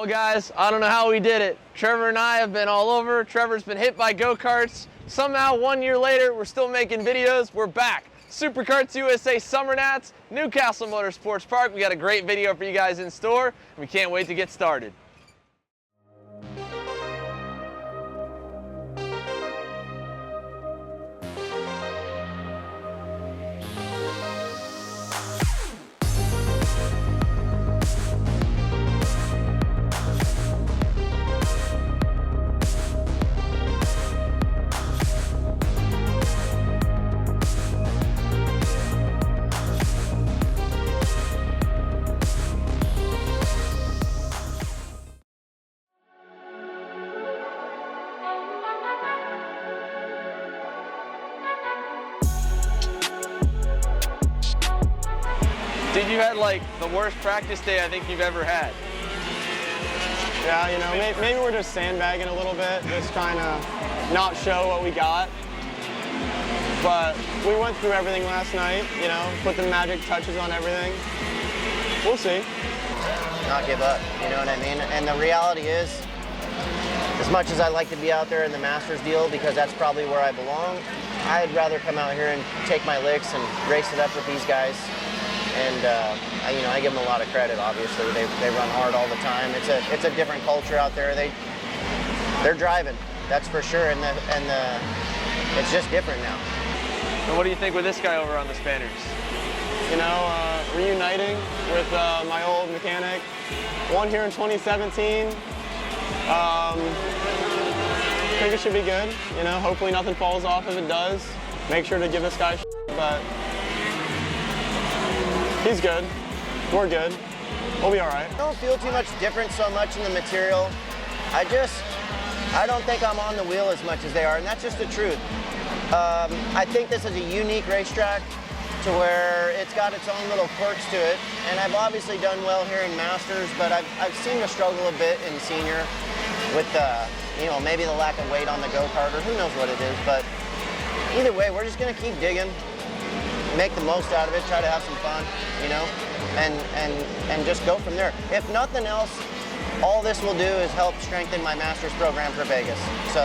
Well guys, I don't know how we did it. Trevor and I have been all over. Trevor's been hit by go-karts. Somehow 1 year later, we're still making videos. We're back. SuperKarts USA Summer Nats, Newcastle Motorsports Park. We got a great video for you guys in store. We can't wait to get started. Dude, you had like the worst practice day I think you've ever had. Yeah, you know, maybe we're just sandbagging a little bit, just trying to not show what we got. But we went through everything last night, you know, put the magic touches on everything. We'll see. Not give up, you know what I mean? And the reality is, as much as I like to be out there in the Masters deal, because that's probably where I belong, I'd rather come out here and take my licks and race it up with these guys. And you know, I give them a lot of credit. Obviously, they run hard all the time. It's a different culture out there. They're driving, that's for sure. And it's just different now. And what do you think with this guy over on the Spanners? You know, reuniting with my old mechanic. Won here in 2017. I think it should be good. You know, hopefully nothing falls off if it does. Make sure to give this guy but he's good. We're good. We'll be all right. I don't feel too much difference so much in the material. I don't think I'm on the wheel as much as they are, and that's just the truth. I think this is a unique racetrack to where it's got its own little quirks to it, and I've obviously done well here in Masters, but I've seemed to struggle a bit in Senior with you know, maybe the lack of weight on the go-kart, or who knows what it is, but either way, we're just gonna keep digging, make the most out of it, try to have some fun, you know, and just go from there. If nothing else, all this will do is help strengthen my Masters program for Vegas. So,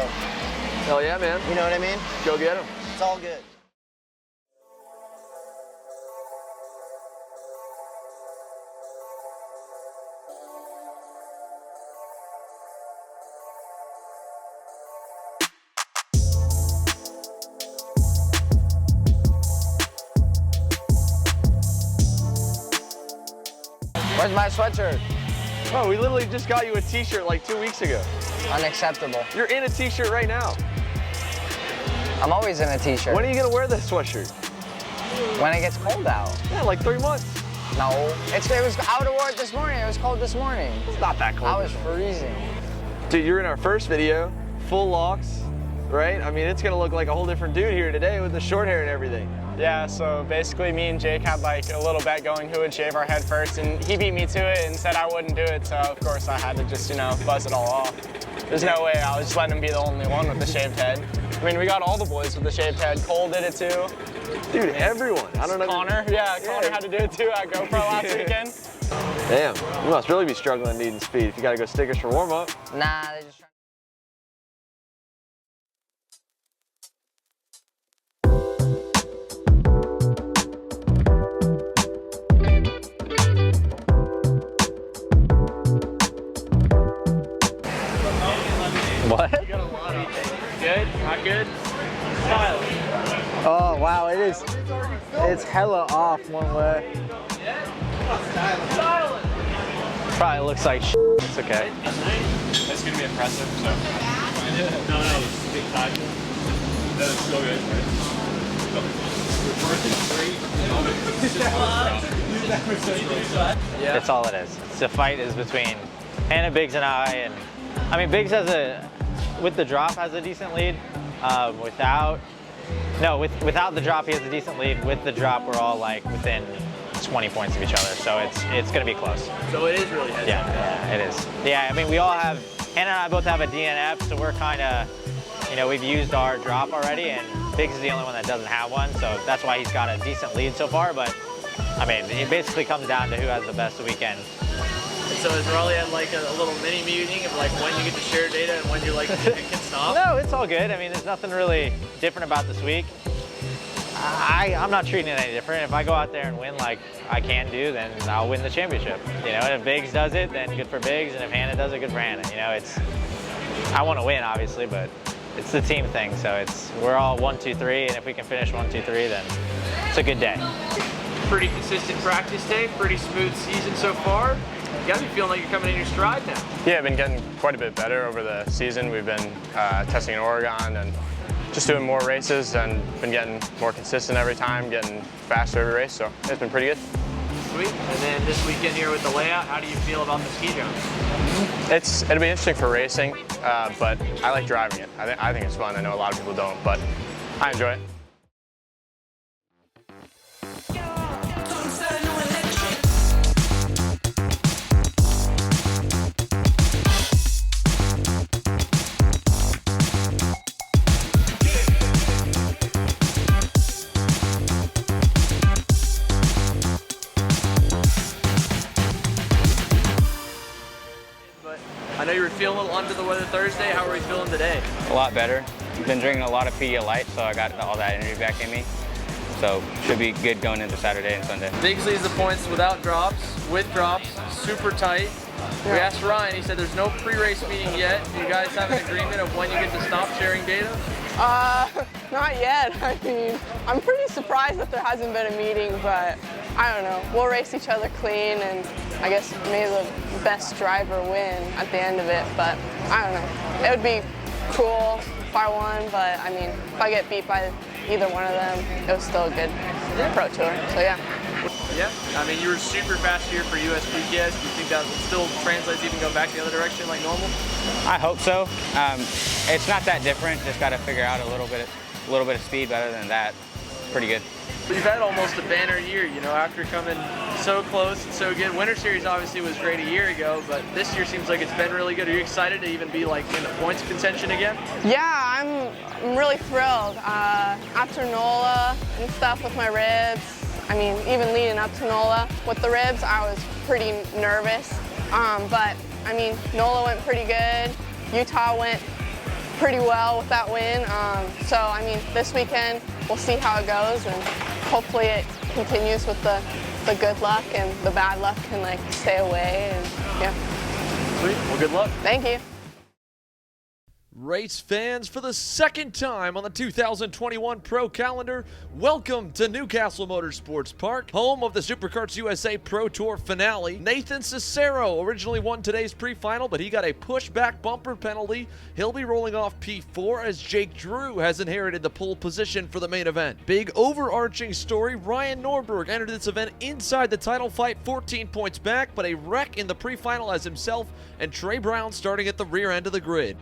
Hell yeah, man. you know what I mean? Go get him. It's all good. Where's my sweatshirt? Oh, we literally just got you a t-shirt like 2 weeks ago. Unacceptable. You're in a t-shirt right now. I'm always in a t-shirt. When are you gonna wear this sweatshirt? When it gets cold out. Yeah, like 3 months. No, it was out of work this morning. It was cold this morning. It's not that cold. I was freezing. Dude, you're in our first video, full locks, right? I mean, it's gonna look like a whole different dude here today with the short hair and everything. Yeah, so basically me and Jake had like a little bet going who would shave our head first, and he beat me to it and said I wouldn't do it, so of course I had to just, you know, buzz it all off. There's no way I was just letting him be the only one with the shaved head. I mean, we got all the boys with the shaved head. Cole did it too. Dude, everyone. I don't know. Connor, yeah, Connor had to do it too at GoPro last weekend. Damn, you must really be struggling needing speed if you gotta go stickers for warm-up. Nah, they just What? Good? Not good? Oh wow, it is. It's hella off one way. Probably looks like shit. It's okay. It's gonna be impressive, so. No, it's big time. That's so good. Yeah. That's all it is. The fight is between Hannah Biggs and I, and I mean Biggs has with the drop has a decent lead. Without the drop he has a decent lead. With the drop we're all like within 20 points of each other, so it's gonna be close. So it is really heads up. Yeah, it is. Yeah, I mean we all have, Hannah and I both have a DNF, so we're kind of, you know, we've used our drop already, and Biggs is the only one that doesn't have one, so that's why he's got a decent lead so far. But I mean, it basically comes down to who has the best weekend So has Raleigh had like a little mini meeting of like when you get to share data and when you're like can stop? No, it's all good. I mean, there's nothing really different about this week. I'm not treating it any different. If I go out there and win like I can do, then I'll win the championship. You know, and if Biggs does it, then good for Biggs, and if Hannah does it, good for Hannah. You know, I want to win, obviously, but it's the team thing. So we're all 1, 2, 3, and if we can finish 1, 2, 3, then it's a good day. Pretty consistent practice day, pretty smooth season so far. You gotta be feeling like you're coming in your stride now. Yeah, I've been getting quite a bit better over the season. We've been testing in Oregon and just doing more races and been getting more consistent every time, getting faster every race, so it's been pretty good. Sweet. And then this weekend here with the layout, how do you feel about the ski jump? It'll be interesting for racing, but I like driving it. I think it's fun. I know a lot of people don't, but I enjoy it. I know you were feeling a little under the weather Thursday. How are you feeling today? A lot better. Been drinking a lot of Pedialyte, so I got all that energy back in me. So should be good going into Saturday and Sunday. Biggs leads the points without drops, with drops, super tight. We asked Ryan, he said there's no pre-race meeting yet. Do you guys have an agreement of when you get to stop sharing data? Not yet. I mean, I'm pretty surprised that there hasn't been a meeting, but I don't know. We'll race each other clean, and I guess maybe the best driver win at the end of it, but I don't know. It would be cool if I won, but I mean, if I get beat by either one of them, it was still a good Pro Tour, so yeah. Yeah, I mean, you were super fast here for USPTS. Do you think that still translates even go back the other direction like normal? I hope so. It's not that different. Just got to figure out a little bit of speed. Better than that, pretty good. You've had almost a banner year, you know, after coming so close and so good. Winter Series obviously was great a year ago, but this year seems like it's been really good. Are you excited to even be like in the points contention again? Yeah, I'm really thrilled. After NOLA and stuff with my ribs, I mean, even leading up to NOLA with the ribs, I was pretty nervous. But I mean, NOLA went pretty good. Utah went pretty well with that win. So I mean, this weekend we'll see how it goes, and hopefully it continues with the good luck, and the bad luck can like stay away. And yeah. Sweet. Well, good luck. Thank you. Race fans, for the second time on the 2021 Pro Calendar, welcome to Newcastle Motorsports Park, home of the SuperKarts USA Pro Tour finale. Nathan Cicero originally won today's pre-final, but he got a pushback bumper penalty. He'll be rolling off P4 as Jake Drew has inherited the pole position for the main event. Big overarching story, Ryan Norberg entered this event inside the title fight, 14 points back, but a wreck in the pre-final as himself and Trey Brown starting at the rear end of the grid.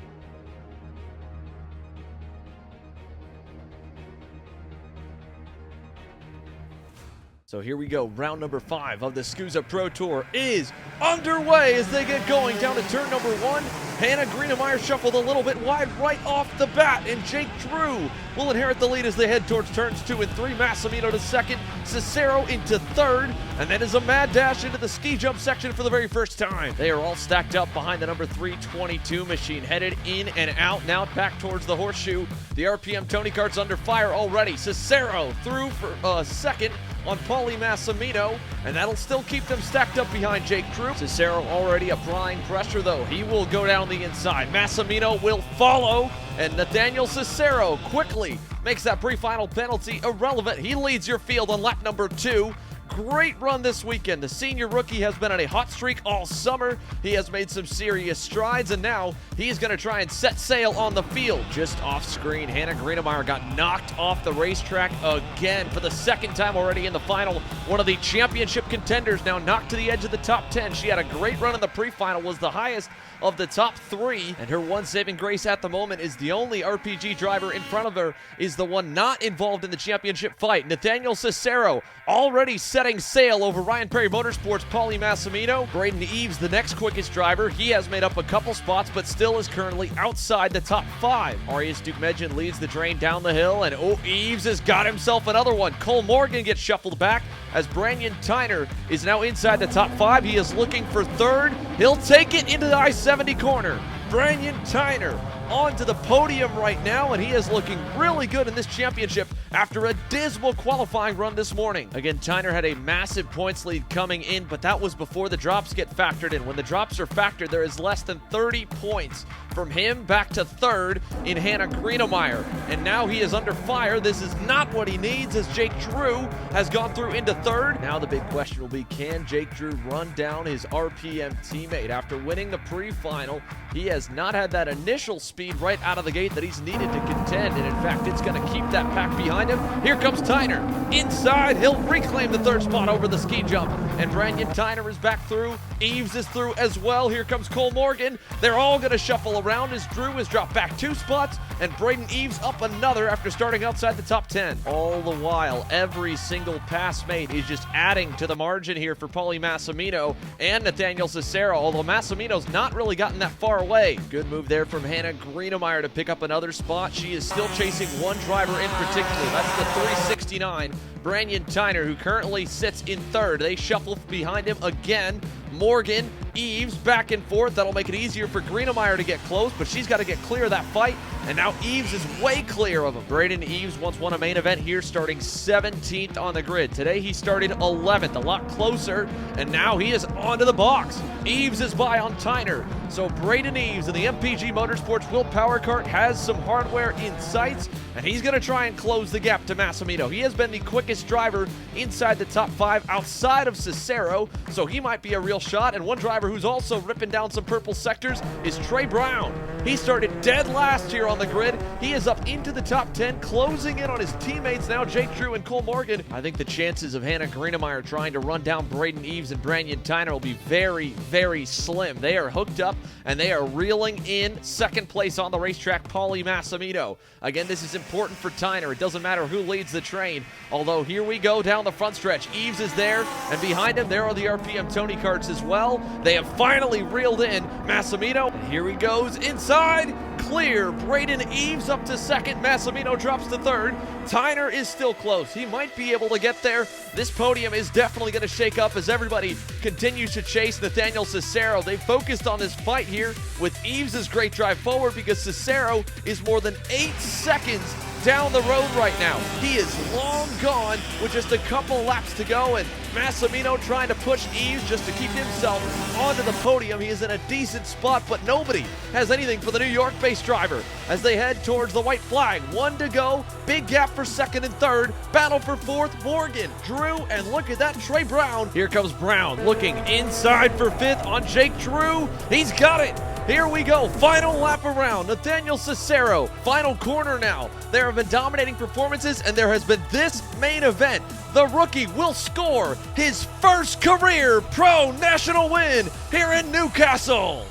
So here we go, round number 5 of the SKUSA Pro Tour is underway as they get going down to turn number 1. Hannah Greenemeyer shuffled a little bit wide right off the bat, and Jake Drew will inherit the lead as they head towards turns 2 and 3. Massimino to second, Cicero into third, and then is a mad dash into the ski jump section for the very first time. They are all stacked up behind the number 322 machine, headed in and out, now back towards the horseshoe. The RPM Tony Kart's under fire already. Cicero through for second on Paulie Massimino, and that'll still keep them stacked up behind Jake Drew. Cicero already applying pressure, though. He will go down the inside. Massimino will follow, and Nathaniel Cicero quickly makes that pre-final penalty irrelevant. He leads your field on lap number 2. Great run this weekend. The senior rookie has been on a hot streak all summer. He has made some serious strides, and now he's going to try and set sail on the field. Just off screen, Hannah Greenemeyer got knocked off the racetrack again for the second time already in the final. One of the championship contenders now knocked to the edge of the top 10. She had a great run in the pre-final, was the highest of the top 3, and her one saving grace at the moment is the only RPG driver in front of her is the one not involved in the championship fight. Nathaniel Cicero already setting sail over Ryan Perry Motorsports' Paulie Massimino. Braden Eves, the next quickest driver, he has made up a couple spots but still is currently outside the top 5. Arias Dukmedjian leads the train down the hill, and Eves has got himself another one. Cole Morgan gets shuffled back. as Brandon Tyner is now inside the top 5. He is looking for third. He'll take it into the I-70 corner. Brandon Tyner onto the podium right now, and he is looking really good in this championship after a dismal qualifying run this morning. Again, Tyner had a massive points lead coming in, but that was before the drops get factored in. When the drops are factored, there is less than 30 points from him back to third in Hannah Greenemeyer, and now he is under fire. This is not what he needs, as Jake Drew has gone through into third. Now the big question will be, can Jake Drew run down his RPM teammate? After winning the pre-final, he has not had that initial speed right out of the gate that he's needed to contend, and in fact, it's going to keep that pack behind him. Here comes Tyner. Inside, he'll reclaim the third spot over the ski jump, and Brandon Tyner is back through. Eves is through as well. Here comes Cole Morgan. They're all going to shuffle around as Drew has dropped back 2 spots, and Braden Eves up another after starting outside the top 10. All the while, every single pass mate is just adding to the margin here for Paulie Massimino and Nathaniel Cicero, although Massimino's not really gotten that far away. Good move there from Hannah Greenemeyer to pick up another spot. She is still chasing one driver in particular. That's the 369, Brandon Tyner, who currently sits in third. They shuffle behind him again. Morgan, Eves back and forth. That'll make it easier for Greenemeyer to get close, but she's got to get clear of that fight, and now Eves is way clear of him. Braden Eves once won a main event here, starting 17th on the grid. Today he started 11th, a lot closer, and now he is onto the box. Eves is by on Tyner, so Braden Eves in the MPG Motorsports Will Power Kart has some hardware in sights, and he's going to try and close the gap to Massimino. He has been the quickest driver inside the top 5 outside of Cicero, so he might be a real shot. And one driver who's also ripping down some purple sectors is Trey Brown. He started dead last here on the grid. He is up into the top 10, closing in on his teammates now, Jake Drew and Cole Morgan. I think the chances of Hannah Greenemeyer trying to run down Braden Eves and Brandon Tyner will be very, very slim. They are hooked up, and they are reeling in second place on the racetrack, Paulie Massimino. Again, this is important for Tyner. It doesn't matter who leads the train, although here we go down the front stretch. Eves is there, and behind him, there are the RPM Tony Karts as well. They have finally reeled in Massimino. And here he goes inside. Clear. Braden Eves up to second. Massimino drops to third. Tyner is still close. He might be able to get there. This podium is definitely going to shake up as everybody continues to chase Nathaniel Cicero. They focused on this fight here with Eves' great drive forward because Cicero is more than 8 seconds down the road right now. He is long gone with just a couple laps to go, and Massimino trying to push Eves just to keep himself onto the podium. He is in a decent spot, but nobody has anything for the New York-based driver as they head towards the white flag. 1 to go. Big gap for second and third. Battle for fourth. Morgan, Drew, and look at that, Trey Brown. Here comes Brown looking inside for fifth on Jake Drew. He's got it. Here we go, final lap around. Nathaniel Cicero, final corner now. There have been dominating performances, and there has been this main event. The rookie will score his first career pro national win here in Newcastle.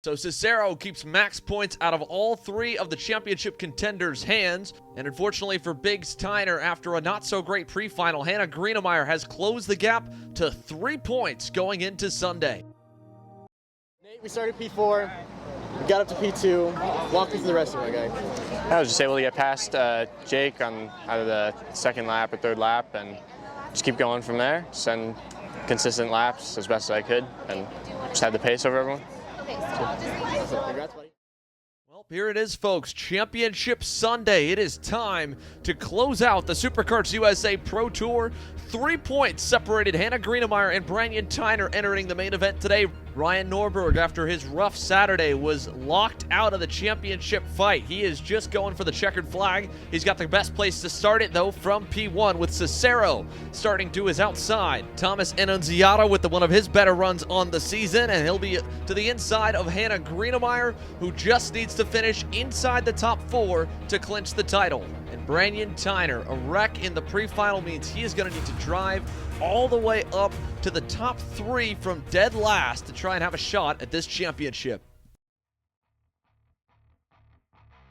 So Cicero keeps max points out of all 3 of the championship contenders' hands. And unfortunately for Biggs Tyner, after a not-so-great pre-final, Hannah Greenemeyer has closed the gap to 3 points going into Sunday. Nate, we started P4, we got up to P2. Walk me through the rest of it, my guy. I was just able to get past Jake on either the second lap or third lap and just keep going from there. Send consistent laps as best as I could and just had the pace over everyone. Congrats, buddy. Well, here it is, folks. Championship Sunday. It is time to close out the SuperKarts USA Pro Tour. 3 points separated Hannah Greenemeyer and Brandon Tyner entering the main event today. Ryan Norberg, after his rough Saturday, was locked out of the championship fight. He is just going for the checkered flag. He's got the best place to start it, though, from P1 with Cicero starting to his outside. Thomas Annunziata with one of his better runs on the season, and he'll be to the inside of Hannah Greenemeyer, who just needs to finish inside the top 4 to clinch the title. And Brandon Tyner, a wreck in the pre-final, means he is going to need to drive all the way up to the top 3 from dead last to try and have a shot at this championship.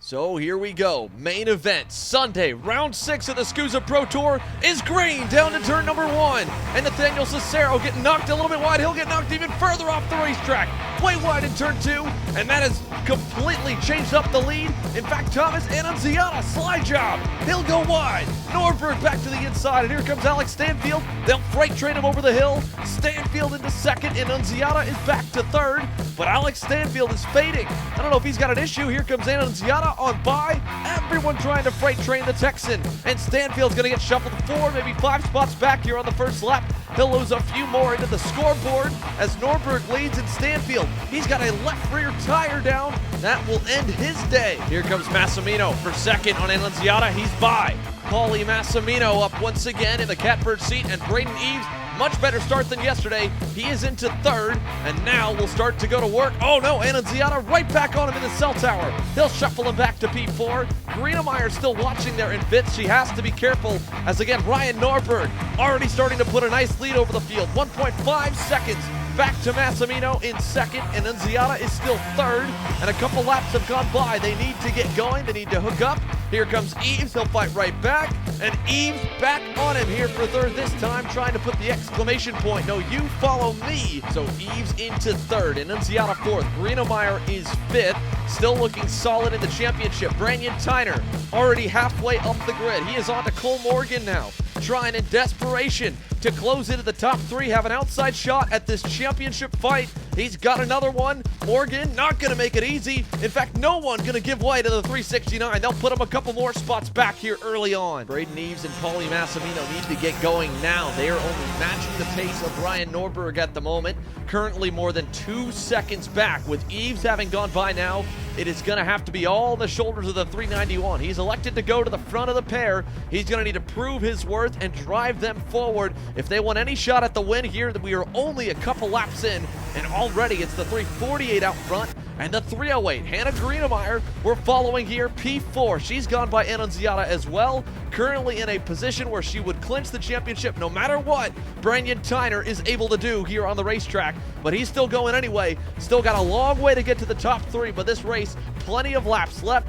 So here we go, main event, Sunday, round 6 of the SKUSA Pro Tour is green down to turn number 1. And Nathaniel Cicero getting knocked a little bit wide. He'll get knocked even further off the racetrack. Way wide in turn 2, and that has completely changed up the lead. In fact, Thomas Annunziata, slide job. He'll go wide. Norberg back to the inside, and here comes Alex Stanfield. They'll freight train him over the hill. Stanfield into second, and Annunziata is back to third. But Alex Stanfield is fading. I don't know if he's got an issue. Here comes Annunziata on by. Everyone trying to freight train the Texan. And Stanfield's going to get shuffled 4, maybe 5 spots back here on the first lap. He'll lose a few more into the scoreboard as Norberg leads, and Stanfield, he's got a left rear tire down. That will end his day. Here comes Massimino for second on Annunziata. He's by. Paulie Massimino up once again in the catbird seat, and Braden Eves, much better start than yesterday. He is into third, and now we'll start to go to work. Oh no, Annunziata right back on him in the cell tower. He'll shuffle him back to P4. Greenemeyer still watching there in fifth. She has to be careful as, again, Ryan Norberg already starting to put a nice lead over the field. 1.5 seconds back to Massimino in second, and Annunziata is still third, and a couple laps have gone by. They need to get going. They need to hook up. Here comes Eves. He'll fight right back, and Eves back on him here for third this time, trying to put the exclamation point. No, you follow me. So Eves into third, and Annunziata fourth. Greenemeyer is fifth, still looking solid in the championship. Brandon Tyner already halfway up the grid. He is on to Cole Morgan now, trying in desperation to close into the top 3, have an outside shot at this championship fight. He's got another one. Morgan not going to make it easy. In fact, no one going to give way to the 369. They'll put him a couple more spots back here early on. Braden Eves and Paulie Massimino need to get going now. They are only matching the pace of Ryan Norberg at the moment. Currently more than 2 seconds back. With Eves having gone by now, it is going to have to be all the shoulders of the 391. He's elected to go to the front of the pair. He's going to need to prove his worth and drive them forward if they want any shot at the win here. That we are only a couple laps in, and already it's the 348 out front and the 308. Hannah Greenemeyer, we're following here, P4. She's gone by Annunziata as well, currently in a position where she would clinch the championship no matter what Brandon Tyner is able to do here on the racetrack. But he's still going anyway. Still got a long way to get to the top 3, but this race, plenty of laps left.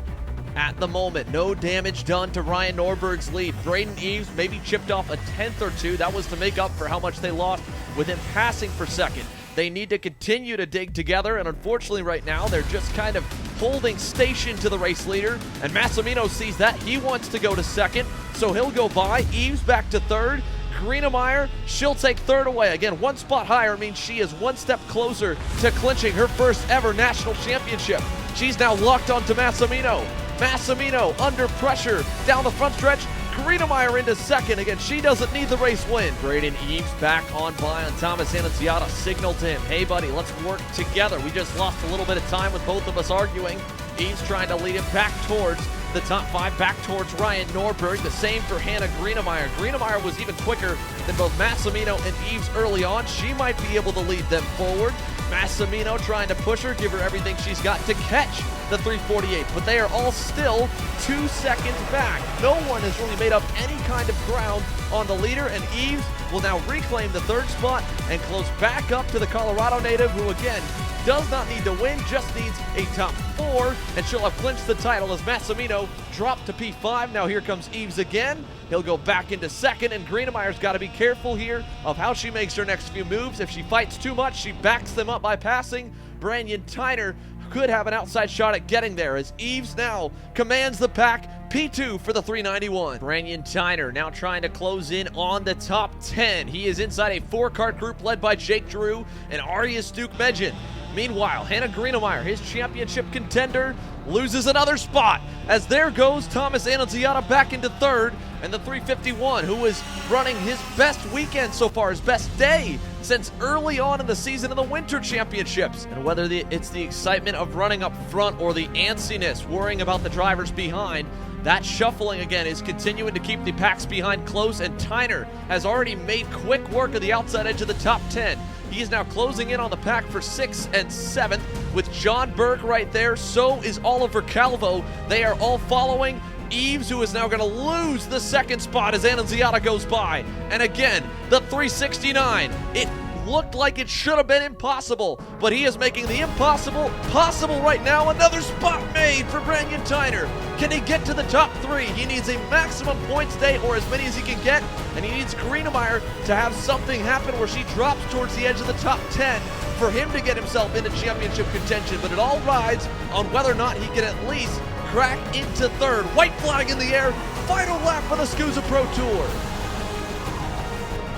At the moment, no damage done to Ryan Norberg's lead. Braden Eves maybe chipped off a 10th or 2. That was to make up for how much they lost with him passing for second. They need to continue to dig together, and unfortunately right now, they're just kind of holding station to the race leader, and Massimino sees that. He wants to go to second, so he'll go by. Eves back to third. Greenemeyer, she'll take third away. Again, 1 spot higher means she is 1 step closer to clinching her first ever national championship. She's now locked onto Massimino. Massimino under pressure down the front stretch. Greenemeyer into second. Again, she doesn't need the race win. Braden Eves back on by on Thomas Annunziata. Signal to him, hey buddy, let's work together. We just lost a little bit of time with both of us arguing. Eves trying to lead him back towards the top 5, back towards Ryan Norberg. The same for Hannah Greenemeyer. Greenemeyer was even quicker than both Massimino and Eves early on. She might be able to lead them forward. Massimino trying to push her, give her everything she's got to catch the 348, but they are all still 2 seconds back. No one has really made up any kind of ground on the leader, and Eves will now reclaim the 3rd spot and close back up to the Colorado native, who again does not need to win, just needs a top 4, and she'll have clinched the title as Massimino dropped to P5. Now here comes Eves again. He'll go back into second, and Greenemeyer's got to be careful here of how she makes her next few moves. If she fights too much, she backs them up by passing. Brandon Tyner could have an outside shot at getting there as Eves now commands the pack. P2 for the 391. Brandon Tyner now trying to close in on the top 10. He is inside a 4-kart group led by Jake Drew and Arias Duke-Medjen. Meanwhile, Hannah Greenemeyer, his championship contender, loses another spot as there goes Thomas Annunziata back into 3rd, and the 351, who is running his best weekend so far, his best day since early on in the season in the Winter Championships. And whether it's the excitement of running up front or the antsiness, worrying about the drivers behind, that shuffling again is continuing to keep the packs behind close, and Tyner has already made quick work of the outside edge of the top 10. He is now closing in on the pack for 6th and 7th with John Burke right there. So is Oliver Calvo. They are all following. Eves, who is now going to lose the 2nd spot as Annunziata goes by. And again, the 369. It looked like it should have been impossible, but he is making the impossible possible right now. Another spot made for Brandon Tyner. Can he get to the top 3? He needs a maximum points day, or as many as he can get, and he needs Greenemeier to have something happen where she drops towards the edge of the top 10 for him to get himself into championship contention. But it all rides on whether or not he can at least crack into 3rd. White flag in the air, final lap for the SKUSA Pro Tour.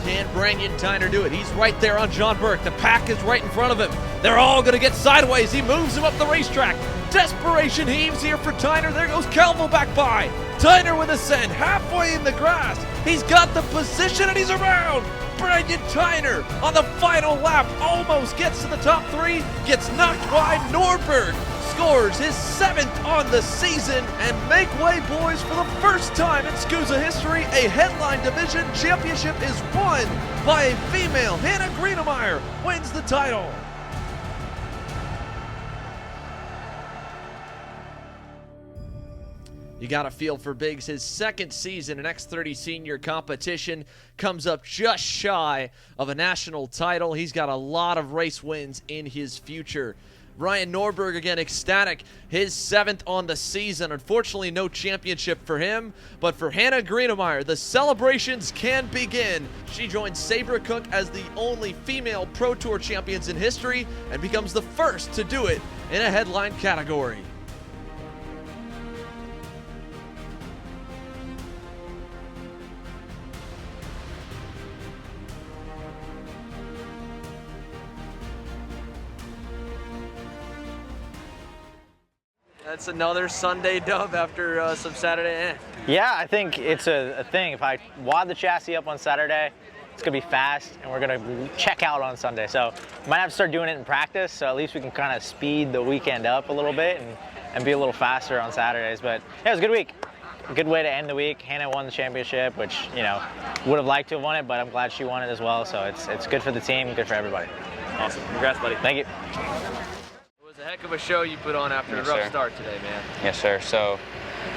Can Brandon Tyner do it? He's right there on John Burke. The pack is right in front of him. They're all going to get sideways. He moves him up the racetrack. Desperation heaves here for Tyner. There goes Calvo back by. Tyner with a send, halfway in the grass. He's got the position and he's around. Brandon Tyner on the final lap almost gets to the top 3, gets knocked wide. Norberg scores his 7th on the season, and make way, boys. For the first time in SKUSA history, a headline division championship is won by a female. Hannah Greenemeier wins the title. You got a feel for Biggs. His 2nd season in X30 senior competition comes up just shy of a national title. He's got a lot of race wins in his future. Ryan Norberg again ecstatic, his 7th on the season. Unfortunately, no championship for him, but for Hannah Greenemeier, the celebrations can begin. She joins Sabra Cook as the only female Pro Tour champions in history and becomes the first to do it in a headline category. That's another Sunday dub after some Saturday. Yeah, I think it's a thing. If I wad the chassis up on Saturday, it's gonna be fast, and we're gonna check out on Sunday. So might have to start doing it in practice, so at least we can kind of speed the weekend up a little bit and be a little faster on Saturdays. But yeah, it was a good week. A good way to end the week. Hannah won the championship, which, you know, would have liked to have won it, but I'm glad she won it as well. So it's good for the team, good for everybody. Awesome. Congrats, buddy. Thank you. It was a heck of a show you put on after a rough start today, man. Yes, sir. So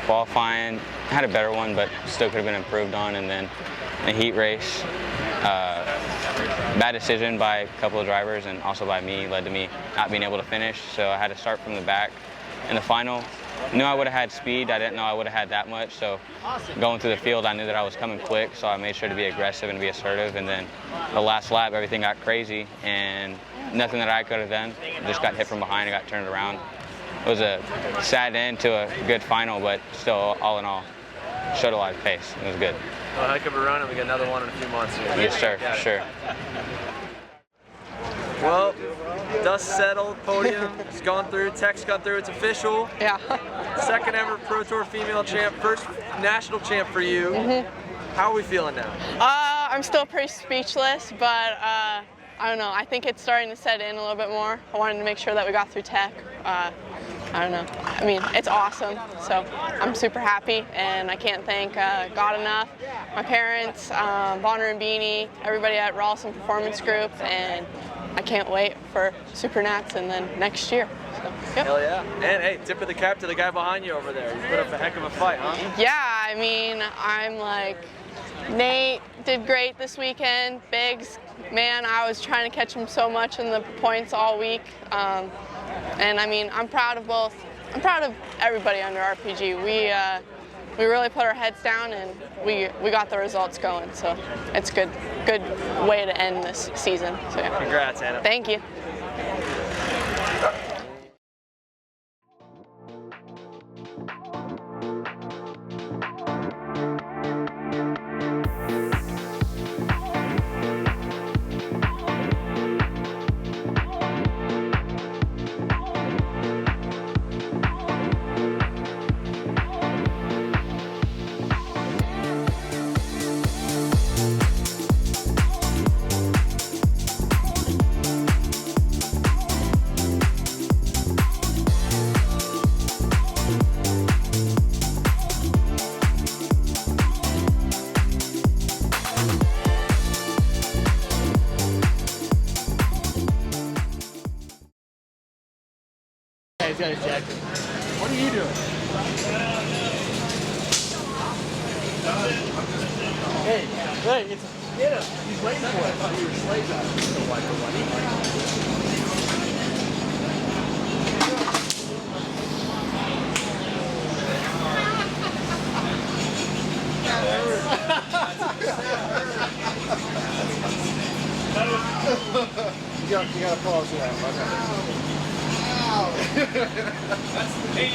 qualifying, had a better one, but still could have been improved on. And then the heat race, bad decision by a couple of drivers and also by me led to me not being able to finish. So I had to start from the back in the final. Knew I would have had speed. I didn't know I would have had that much. So going through the field, I knew that I was coming quick. So I made sure to be aggressive and be assertive. And then the last lap, everything got crazy and nothing that I could have done. Just got hit from behind and got turned around. It was a sad end to a good final, but still, all in all, showed a lot of pace. It was good. Well, heck of a run, and we got another one in a few months here. Yes, sir, for sure. Well, dust settled, podium, it's gone through, tech's gone through, it's official. Yeah. Second ever Pro Tour female champ, first national champ for you. Mm-hmm. How are we feeling now? I'm still pretty speechless, but I don't know. I think it's starting to set in a little bit more. I wanted to make sure that we got through tech. I don't know. I mean, it's awesome. So I'm super happy, and I can't thank God enough. My parents, Bonner and Beanie, everybody at Rawson Performance Group, and I can't wait for Super Nats and then next year. So, yep. Hell yeah. And hey, tip of the cap to the guy behind you over there. You put up a heck of a fight, huh? Yeah, I mean, I'm like, Nate did great this weekend. Biggs, man, I was trying to catch him so much in the points all week. And I mean, I'm proud of both. I'm proud of everybody under RPG. We really put our heads down and we got the results going. So it's a good way to end this season. So yeah. Congrats, Anna. Thank you. He's got his jacket. What are you doing? Hey, it's Get him. He's waiting for it. I thought you were slave You gotta pause that. Okay.